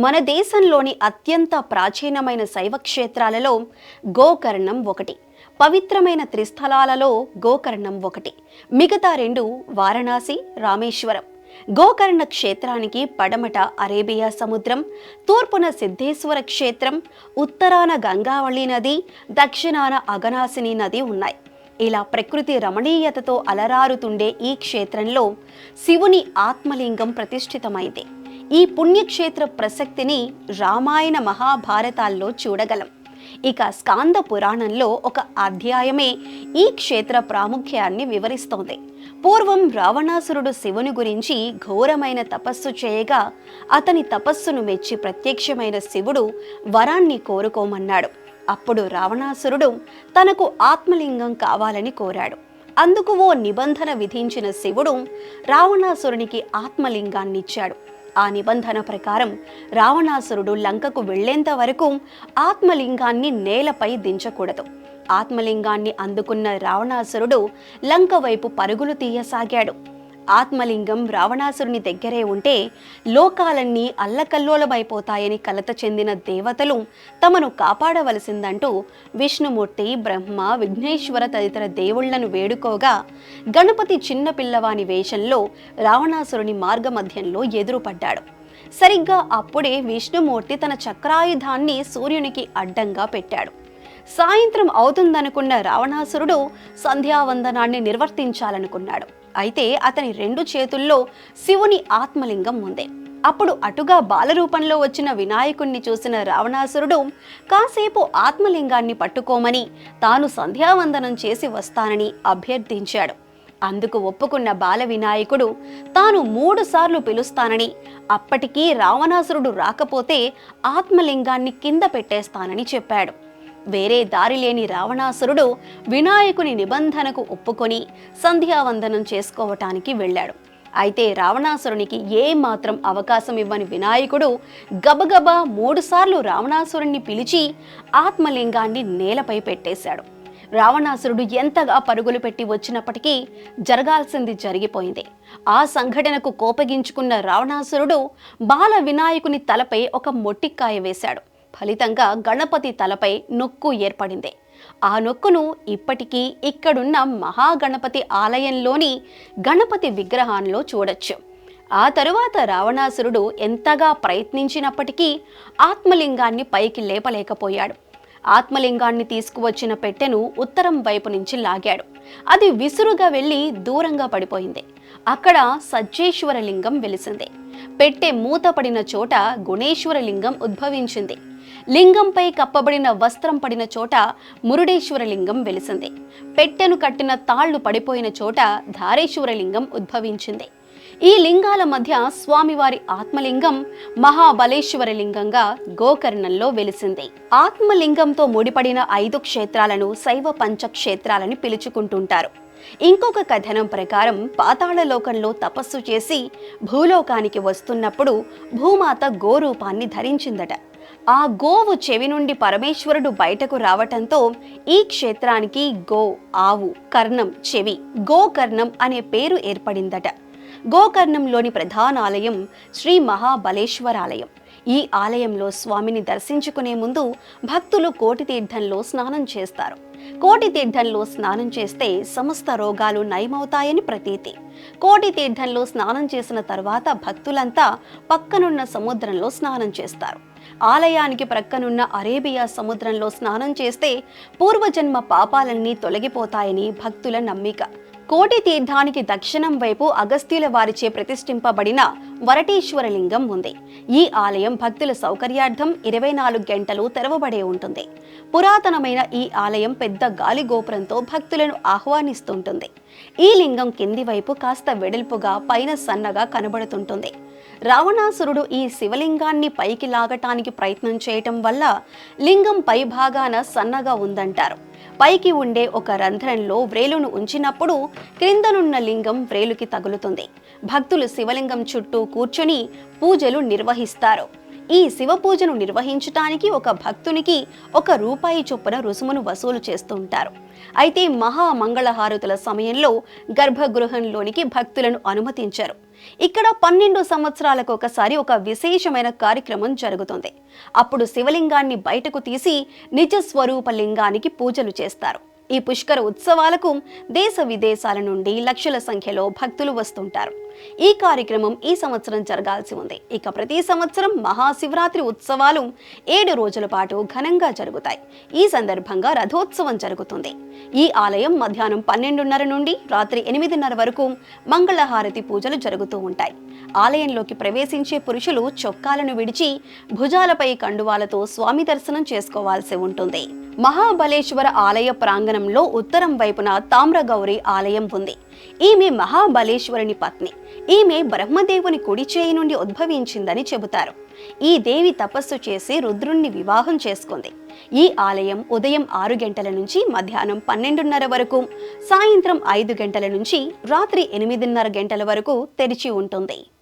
మన దేశంలోని అత్యంత ప్రాచీనమైన శైవ క్షేత్రాలలో గోకర్ణం ఒకటి. పవిత్రమైన త్రిస్థలాలలో గోకర్ణం ఒకటి. మిగతా రెండు వారణాసి, రామేశ్వరం. గోకర్ణ క్షేత్రానికి పడమట అరేబియా సముద్రం, తూర్పున సిద్ధేశ్వర క్షేత్రం, ఉత్తరాన గంగావళి నది, దక్షిణాన అగనాసిని నది ఉన్నాయి. ఇలా ప్రకృతి రమణీయతతో అలరారుతుండే ఈ క్షేత్రంలో శివుని ఆత్మలింగం ప్రతిష్ఠితమైంది. ఈ పుణ్యక్షేత్ర ప్రసక్తిని రామాయణ మహాభారతాల్లో చూడగలం. ఇక స్కాంద పురాణంలో ఒక అధ్యాయమే ఈ క్షేత్ర ప్రాముఖ్యాన్ని వివరిస్తోంది. పూర్వం రావణాసురుడు శివుని గురించి ఘోరమైన తపస్సు చేయగా అతని తపస్సును మెచ్చి ప్రత్యక్షమైన శివుడు వరాన్ని కోరుకోమన్నాడు. అప్పుడు రావణాసురుడు తనకు ఆత్మలింగం కావాలని కోరాడు. అందుకు ఓ నిబంధన విధించిన శివుడు రావణాసురునికి ఆత్మలింగాన్నిచ్చాడు. ఆ నిబంధన ప్రకారం రావణాసురుడు లంకకు వెళ్లేంత వరకు ఆత్మలింగాన్ని నేలపై దించకూడదు. ఆత్మలింగాన్ని అందుకున్న రావణాసురుడు లంక వైపు పరుగులు తీయసాగాడు. ఆత్మలింగం రావణాసురుని దగ్గరే ఉంటే లోకాలన్నీ అల్లకల్లోలమైపోతాయని కలత చెందిన దేవతలు తమను కాపాడవలసిందంటూ విష్ణుమూర్తి, బ్రహ్మ, విఘ్నేశ్వర తదితర దేవుళ్లను వేడుకోగా గణపతి చిన్న పిల్లవాని వేషంలో రావణాసురుని మార్గమధ్యంలో ఎదురుపడ్డాడు. సరిగ్గా అప్పుడే విష్ణుమూర్తి తన చక్రాయుధాన్ని సూర్యునికి అడ్డంగా పెట్టాడు. సాయంత్రం అవుతుందనుకున్న రావణాసురుడు సంధ్యావందనాన్ని నిర్వర్తించాలనుకున్నాడు. అయితే అతని రెండు చేతుల్లో శివుని ఆత్మలింగం ఉంది. అప్పుడు అటుగా బాలరూపంలో వచ్చిన వినాయకుణ్ణి చూసిన రావణాసురుడు కాసేపు ఆత్మలింగాన్ని పట్టుకోమని, తాను సంధ్యావందనం చేసి వస్తానని అభ్యర్థించాడు. అందుకు ఒప్పుకున్న బాల వినాయకుడు తాను 3 సార్లు పిలుస్తానని, అప్పటికీ రావణాసురుడు రాకపోతే ఆత్మలింగాన్ని కింద పెట్టేస్తానని చెప్పాడు. వేరే దారి లేని రావణాసురుడు వినాయకుని నిబంధనకు ఒప్పుకొని సంధ్యావందనం చేసుకోవటానికి వెళ్ళాడు. అయితే రావణాసురునికి ఏమాత్రం అవకాశం ఇవ్వని వినాయకుడు గబగబా 3 సార్లు రావణాసురుణ్ణి పిలిచి ఆత్మలింగాన్ని నేలపై పెట్టేశాడు. రావణాసురుడు ఎంతగా పరుగులు పెట్టి వచ్చినప్పటికీ జరగాల్సింది జరిగిపోయింది. ఆ సంఘటనకు కోపగించుకున్న రావణాసురుడు బాల వినాయకుని తలపై ఒక మొట్టికాయ వేశాడు. ఫలితంగా గణపతి తలపై నొక్కు ఏర్పడింది. ఆ నొక్కును ఇప్పటికీ ఇక్కడున్న మహాగణపతి ఆలయంలోని గణపతి విగ్రహంలో చూడొచ్చు. ఆ తరువాత రావణాసురుడు ఎంతగా ప్రయత్నించినప్పటికీ ఆత్మలింగాన్ని పైకి లేపలేకపోయాడు. ఆత్మలింగాన్ని తీసుకువచ్చిన పెట్టెను ఉత్తరం వైపు నుంచి లాగాడు. అది విసురుగా వెళ్లి దూరంగా పడిపోయింది. అక్కడ సజ్జేశ్వర లింగం వెలిసింది. పెట్టె మూతపడిన చోట గుణేశ్వర లింగం ఉద్భవించింది. లింగంపై కప్పబడిన వస్త్రం పడిన చోట మురుడేశ్వర లింగం వెలిసింది. పెట్టెను కట్టిన తాళ్లు పడిపోయిన చోట ధారేశ్వర లింగం ఉద్భవించింది. ఈ లింగాల మధ్య స్వామివారి ఆత్మలింగం మహాబలేశ్వర లింగంగా గోకర్ణంలో వెలిసింది. ఆత్మలింగంతో ముడిపడిన 5 క్షేత్రాలను శైవ పంచక్షేత్రాలని పిలుచుకుంటుంటారు. ఇంకొక కథనం ప్రకారం పాతాళలోకంలో తపస్సు చేసి భూలోకానికి వస్తున్నప్పుడు భూమాత గోరూపాన్ని ధరించిందట. ఆ గోవు చెవి నుండి పరమేశ్వరుడు బయటకు రావటంతో ఈ క్షేత్రానికి గో ఆవు, కర్ణం చెవి, గోకర్ణం అనే పేరు ఏర్పడిందట. గోకర్ణంలోని ప్రధాన ఆలయం శ్రీ మహాబలేశ్వరాలయం. ఈ ఆలయంలో స్వామిని దర్శించుకునే ముందు భక్తులు కోటి తీర్థంలో స్నానం చేస్తారు. కోటి తీర్థంలో స్నానం చేస్తే సమస్త రోగాలు నయమవుతాయని ప్రతీతి. కోటి తీర్థంలో స్నానం చేసిన తర్వాత భక్తులంతా పక్కనున్న సముద్రంలో స్నానం చేస్తారు. ఆలయానికి ప్రక్కనున్న అరేబియా సముద్రంలో స్నానం చేస్తే పూర్వజన్మ పాపాలన్నీ తొలగిపోతాయని భక్తుల నమ్మిక. కోటి తీర్థానికి దక్షిణం వైపు అగస్త్యుల వారిచే ప్రతిష్ఠింపబడిన వరటేశ్వర లింగం ఉంది. ఈ ఆలయం భక్తుల సౌకర్యార్థం 24 గంటలు తెరవబడే ఉంటుంది. పురాతనమైన ఈ ఆలయం పెద్ద గాలి గోపురంతో భక్తులను ఆహ్వానిస్తుంటుంది. ఈ లింగం కింది వైపు కాస్త వెడల్పుగా, పైన సన్నగా కనబడుతుంటుంది. రావణాసురుడు ఈ శివలింగాన్ని పైకి లాగటానికి ప్రయత్నం చేయటం వల్ల లింగం పై భాగాన సన్నగా ఉందంటారు. పైకి ఉండే ఒక రంధ్రంలో వ్రేలును ఉంచినప్పుడు క్రిందనున్న లింగం వ్రేలుకి తగులుతుంది. భక్తులు శివలింగం చుట్టూ కూర్చొని పూజలు నిర్వహిస్తారు. ఈ శివ పూజను నిర్వహించటానికి ఒక భక్తునికి ₹1 చొప్పున రుసుమును వసూలు చేస్తుంటారు. అయితే మహామంగళహారతుల సమయంలో గర్భగృహంలోనికి భక్తులను అనుమతించరు. ఇక్కడ 12 సంవత్సరాలకు ఒకసారి ఒక విశేషమైన కార్యక్రమం జరుగుతుంది. అప్పుడు శివలింగాన్ని బయటకు తీసి నిజ స్వరూప లింగానికి పూజలు చేస్తారు. ఈ పుష్కర ఉత్సవాలకు దేశ విదేశాల నుండి లక్షల సంఖ్యలో భక్తులు వస్తుంటారు. ఈ కార్యక్రమం ఈ సంవత్సరం జరగాల్సి ఉంది. ఇక ప్రతి సంవత్సరం మహాశివరాత్రి ఉత్సవాలు 7 రోజుల పాటు ఘనంగా జరుగుతాయి. ఈ సందర్భంగా రథోత్సవం జరుగుతుంది. ఈ ఆలయం మధ్యాహ్నం 12:30 నుండి రాత్రి 8:30 వరకు మంగళహారతి పూజలు జరుగుతూ ఉంటాయి. ఆలయంలోకి ప్రవేశించే పురుషులు చొక్కాలను విడిచి భుజాలపై కండువాలతో స్వామి దర్శనం చేసుకోవాల్సి ఉంటుంది. మహాబలేశ్వర ఆలయ ప్రాంగణంలో ఉత్తరం వైపున తామ్రగౌరి ఆలయం ఉంది. ఈమె మహాబలేశ్వరుని పత్ని. ఈమె బ్రహ్మదేవుని కుడి చేయి నుండి ఉద్భవించిందని చెబుతారు. ఈ దేవి తపస్సు చేసి రుద్రుణ్ణి వివాహం చేసుకుంది. ఈ ఆలయం ఉదయం 6 గంటల నుంచి మధ్యాహ్నం 12:30 వరకు, సాయంత్రం 5 గంటల నుంచి రాత్రి 8:30 గంటల వరకు తెరిచి ఉంటుంది.